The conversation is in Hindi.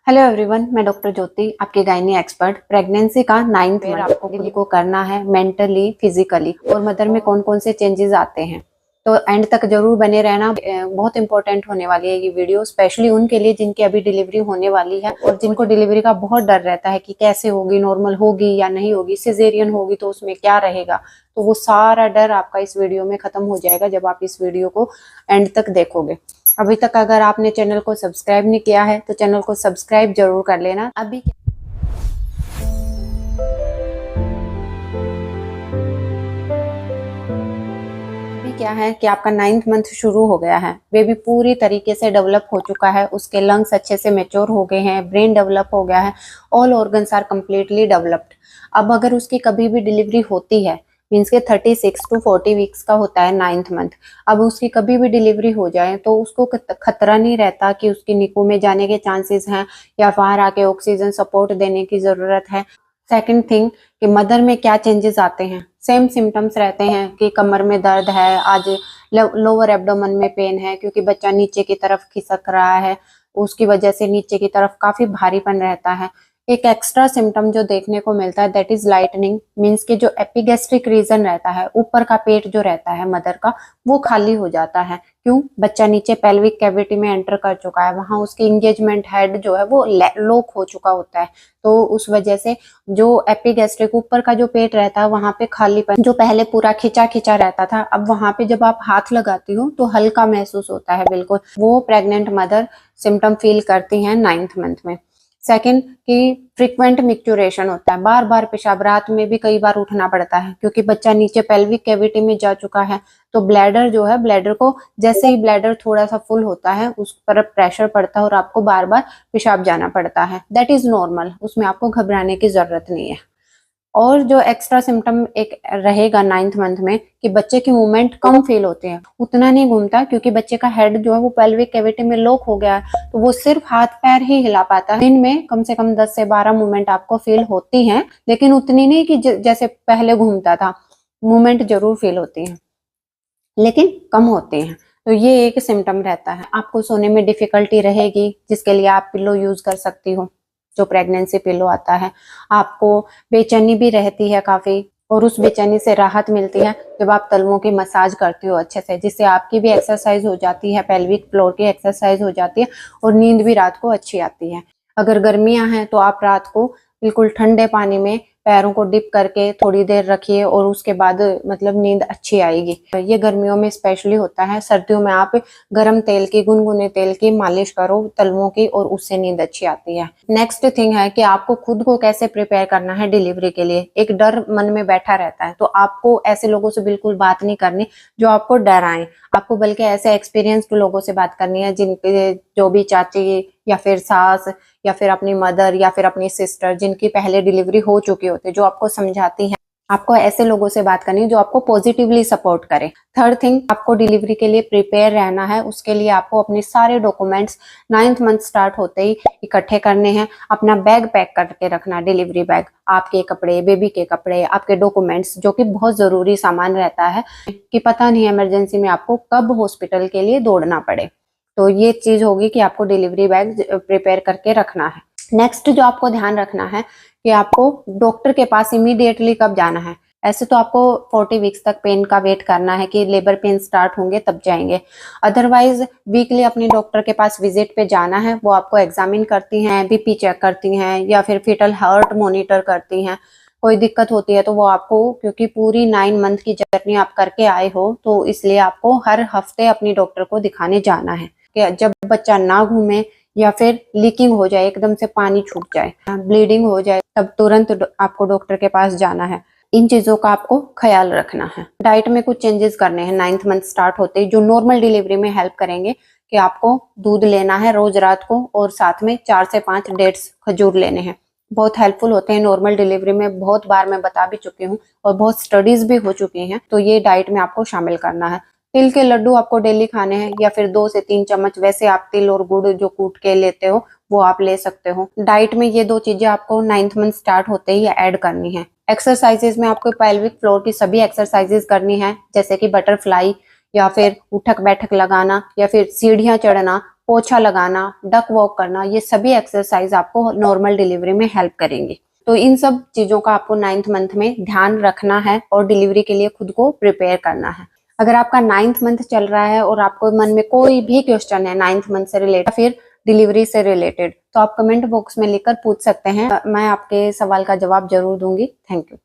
हेलो एवरीवन, मैं डॉक्टर ज्योति, आपकी गायनी एक्सपर्ट। प्रेगनेंसी का 9th मंथ आपको खुद को करना है मेंटली, फिजिकली, और मदर में कौन कौन से चेंजेस आते हैं, तो एंड तक जरूर बने रहना। बहुत इंपॉर्टेंट होने वाली है ये वीडियो, स्पेशली उनके लिए जिनकी अभी डिलीवरी होने वाली है और जिनको डिलीवरी का बहुत डर रहता है कि कैसे होगी, नॉर्मल होगी या नहीं होगी, सिजेरियन होगी तो उसमें क्या रहेगा। तो वो सारा डर आपका इस वीडियो में खत्म हो जाएगा जब आप इस वीडियो को एंड तक देखोगे। अभी तक अगर आपने चैनल को सब्सक्राइब नहीं किया है तो चैनल को सब्सक्राइब जरूर कर लेना। अभी क्या है कि आपका 9th मंथ शुरू हो गया है, बेबी पूरी तरीके से डेवलप हो चुका है, उसके लंग्स अच्छे से मैच्योर हो गए हैं, ब्रेन डेवलप हो गया है, all organs are completely developed. अब अगर उसकी कभी भी डिलीवरी होती है, मीन्स के 36 to 40 वीक्स का होता है 9th मंथ, अब उसकी कभी भी डिलीवरी हो जाए तो उसको खतरा नहीं रहता कि उसकी निकू में जाने के चांसेस हैं या बाहर आके ऑक्सीजन सपोर्ट देने की जरूरत है। सेकंड थिंग कि मदर में क्या चेंजेस आते हैं, सेम सिम्टम्स रहते हैं कि कमर में दर्द है, आज लोअर एब्डोमेन में पेन है क्योंकि बच्चा नीचे की तरफ खिसक रहा है, उसकी वजह से नीचे की तरफ काफी भारीपन रहता है। एक एक्स्ट्रा सिम्टम जो देखने को मिलता है दैट इज लाइटनिंग, मीन्स कि जो एपिगैस्ट्रिक रीजन रहता है, ऊपर का पेट जो रहता है मदर का, वो खाली हो जाता है। क्यों? बच्चा नीचे पेल्विक कैविटी में एंटर कर चुका है, वहां उसकी इंगेजमेंट हेड जो है वो लॉक हो चुका होता है। तो उस वजह से जो एपिगैस्ट्रिक ऊपर का जो पेट रहता है वहां पे खालीपन, जो पहले पूरा खिंचा खिंचा रहता था, अब वहां पे जब आप हाथ लगाती हो तो हल्का महसूस होता है। बिल्कुल वो प्रेग्नेंट मदर सिम्टम फील करती हैं 9th मंथ में। सेकंड कि फ्रीक्वेंट मिक्चुरेशन होता है, बार बार पेशाब, रात में भी कई बार उठना पड़ता है क्योंकि बच्चा नीचे पेल्विक कैविटी में जा चुका है। तो ब्लैडर जो है, ब्लैडर को जैसे ही ब्लैडर थोड़ा सा फुल होता है उस पर प्रेशर पड़ता है और आपको बार बार पेशाब जाना पड़ता है। दैट इज नॉर्मल, उसमें आपको घबराने की जरूरत नहीं है। और जो एक्स्ट्रा सिम्टम एक रहेगा 9th मंथ में कि बच्चे की मूवमेंट कम फील होते हैं, उतना नहीं घूमता क्योंकि बच्चे का हेड जो है वो पेल्विक कैविटी में लॉक हो गया है, तो वो सिर्फ हाथ पैर ही हिला पाता है। दिन में कम से कम 10 से 12 मूवमेंट आपको फील होती हैं, लेकिन उतनी नहीं कि जैसे पहले घूमता था। मूवमेंट जरूर फील होती है लेकिन कम होते हैं। तो ये एक सिम्टम रहता है। आपको सोने में डिफिकल्टी रहेगी जिसके लिए आप पिल्लो यूज कर सकती हो, जो प्रेगनेंसी पिल्लो आता है। आपको बेचैनी भी रहती है काफी, और उस बेचैनी से राहत मिलती है जब आप तलवों की मसाज करती हो अच्छे से, जिससे आपकी भी एक्सरसाइज हो जाती है, पेल्विक फ्लोर की एक्सरसाइज हो जाती है और नींद भी रात को अच्छी आती है। अगर गर्मियां हैं तो आप रात को बिल्कुल ठंडे पानी में पैरों को डिप करके थोड़ी देर रखिए और उसके बाद मतलब नींद अच्छी आएगी। ये गर्मियों में स्पेशली होता है। सर्दियों में आप गर्म तेल की, गुनगुने तेल की मालिश करो तलवों की और उससे नींद अच्छी आती है। नेक्स्ट थिंग है कि आपको खुद को कैसे प्रिपेयर करना है डिलीवरी के लिए। एक डर मन में बैठा रहता है, तो आपको ऐसे लोगों से बिल्कुल बात नहीं करनी जो आपको डराएं। आपको बल्कि ऐसे एक्सपीरियंस्ड लोगों से बात करनी है जिनके, जो भी चाची या फिर सास या फिर अपनी मदर या फिर अपनी सिस्टर जिनकी पहले डिलीवरी हो चुकी होती है, जो आपको समझाती है। आपको ऐसे लोगों से बात करनी है जो आपको पॉजिटिवली सपोर्ट करे। थर्ड थिंग, आपको डिलीवरी के लिए प्रिपेयर रहना है। उसके लिए आपको अपने सारे डॉक्यूमेंट्स 9th मंथ स्टार्ट होते ही इकट्ठे करने हैं। अपना बैग पैक करके रखना, डिलीवरी बैग, आपके कपड़े, बेबी के कपड़े, आपके डॉक्यूमेंट्स, जो कि बहुत जरूरी सामान रहता है कि पता नहीं इमरजेंसी में आपको कब हॉस्पिटल के लिए दौड़ना पड़े। तो ये चीज होगी कि आपको डिलीवरी बैग प्रिपेयर करके रखना है। नेक्स्ट जो आपको ध्यान रखना है कि आपको डॉक्टर के पास इमीडिएटली कब जाना है। ऐसे तो आपको 40 वीक्स तक पेन का वेट करना है कि लेबर पेन स्टार्ट होंगे तब जाएंगे। अदरवाइज वीकली अपने डॉक्टर के पास विजिट पे जाना है। वो आपको एग्जामिन करती हैं, बीपी चेक करती हैं या फिर फीटल हार्ट मॉनिटर करती हैं। कोई दिक्कत होती है तो वो आपको, क्योंकि पूरी 9 मंथ की जर्नी आप करके आए हो, तो इसलिए आपको हर हफ्ते अपनी डॉक्टर को दिखाने जाना है कि जब बच्चा ना घूमे या फिर लीकिंग हो जाए, एकदम से पानी छूट जाए, ब्लीडिंग हो जाए, तब तुरंत आपको डॉक्टर के पास जाना है। इन चीजों का आपको ख्याल रखना है। डाइट में कुछ चेंजेस करने हैं 9th मंथ स्टार्ट होते ही, जो नॉर्मल डिलीवरी में हेल्प करेंगे। कि आपको दूध लेना है रोज रात को और साथ में 4 से 5 डेट्स खजूर लेने हैं। बहुत हेल्पफुल होते हैं नॉर्मल डिलीवरी में, बहुत बार मैं बता भी चुकी हूँ और बहुत स्टडीज भी हो चुकी हैं। तो ये डाइट में आपको शामिल करना है। तिल के लड्डू आपको डेली खाने हैं या फिर 2 से 3 चम्मच, वैसे आप तिल और गुड़ जो कूट के लेते हो वो आप ले सकते हो। डाइट में ये 2 चीजें आपको 9th मंथ स्टार्ट होते ही ऐड करनी है। एक्सरसाइजेज में आपको पेल्विक फ्लोर की सभी एक्सरसाइजेज करनी है, जैसे कि बटरफ्लाई या फिर उठक बैठक लगाना या फिर सीढ़ियां चढ़ना, पोछा लगाना, डक वॉक करना, ये सभी एक्सरसाइज आपको नॉर्मल डिलीवरी में हेल्प करेंगी। तो इन सब चीजों का आपको 9th मंथ में ध्यान रखना है और डिलीवरी के लिए खुद को प्रिपेयर करना है। अगर आपका 9th मंथ चल रहा है और आपको मन में कोई भी क्वेश्चन है 9th मंथ से रिलेटेड फिर डिलीवरी से रिलेटेड, तो आप कमेंट बॉक्स में लिखकर पूछ सकते हैं। मैं आपके सवाल का जवाब जरूर दूंगी। Thank you.